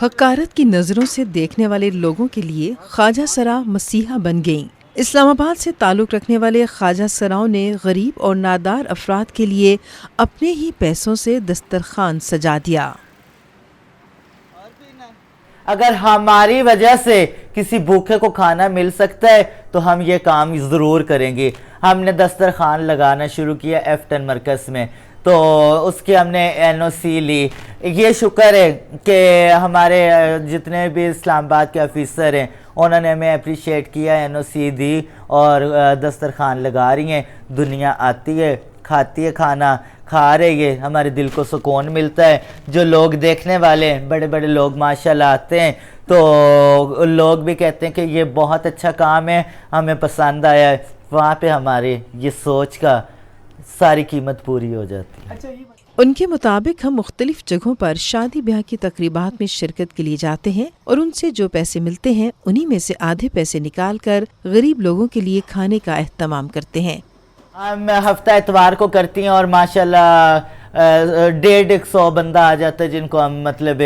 حقارت کی نظروں سے دیکھنے والے لوگوں کے لیے خواجہ سرا مسیحا بن گئیں۔ اسلام آباد سے تعلق رکھنے والے خواجہ سراؤں نے غریب اور نادار افراد کے لیے اپنے ہی پیسوں سے دسترخوان سجا دیا۔ اگر ہماری وجہ سے کسی بھوکے کو کھانا مل سکتا ہے تو ہم یہ کام ضرور کریں گے۔ ہم نے دسترخوان لگانا شروع کیا ایفٹن مرکز میں، تو اس کی ہم نے NOC لی۔ یہ شکر ہے کہ ہمارے جتنے بھی اسلام آباد کے آفیسر ہیں انہوں نے ہمیں اپریشیٹ کیا، NOC دی اور دسترخوان لگا رہی ہیں۔ دنیا آتی ہے، کھاتی ہے، کھانا کھا رہی ہے، ہمارے دل کو سکون ملتا ہے۔ جو لوگ دیکھنے والے بڑے بڑے لوگ ماشاءاللہ آتے ہیں تو لوگ بھی کہتے ہیں کہ یہ بہت اچھا کام ہے، ہمیں پسند آیا ہے۔ وہاں پہ ہمارے یہ سوچ کا ساری قیمت پوری ہو جاتی ہے۔ ان کے مطابق ہم مختلف جگہوں پر شادی بیاہ کی تقریبات میں شرکت کے لیے جاتے ہیں اور ان سے جو پیسے ملتے ہیں انہی میں سے آدھے پیسے نکال کر غریب لوگوں کے لیے کھانے کا اہتمام کرتے ہیں۔ ہم ہفتہ اتوار کو کرتی ہیں اور ماشاءاللہ 150 بندہ آ جاتا ہے جن کو ہم مطلب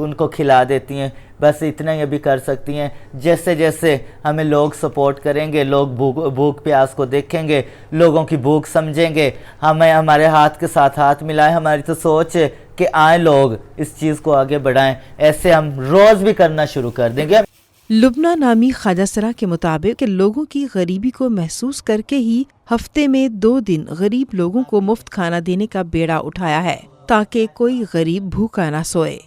ان کو کھلا دیتی ہیں۔ بس اتنا ہی ابھی کر سکتی ہیں۔ جیسے جیسے ہمیں لوگ سپورٹ کریں گے، لوگ بھوک پیاس کو دیکھیں گے، لوگوں کی بھوک سمجھیں گے، ہمیں ہمارے ہاتھ کے ساتھ ہاتھ ملائیں۔ ہماری تو سوچ ہے کہ آئیں لوگ اس چیز کو آگے بڑھائیں۔ ایسے ہم روز بھی کرنا شروع کر دیں گے۔ لبنہ نامی خواجہ سرا کے مطابق کہ لوگوں کی غریبی کو محسوس کر کے ہی ہفتے میں 2 دن غریب لوگوں کو مفت کھانا دینے کا بیڑا اٹھایا ہے تاکہ کوئی غریب بھوکا نہ سوئے۔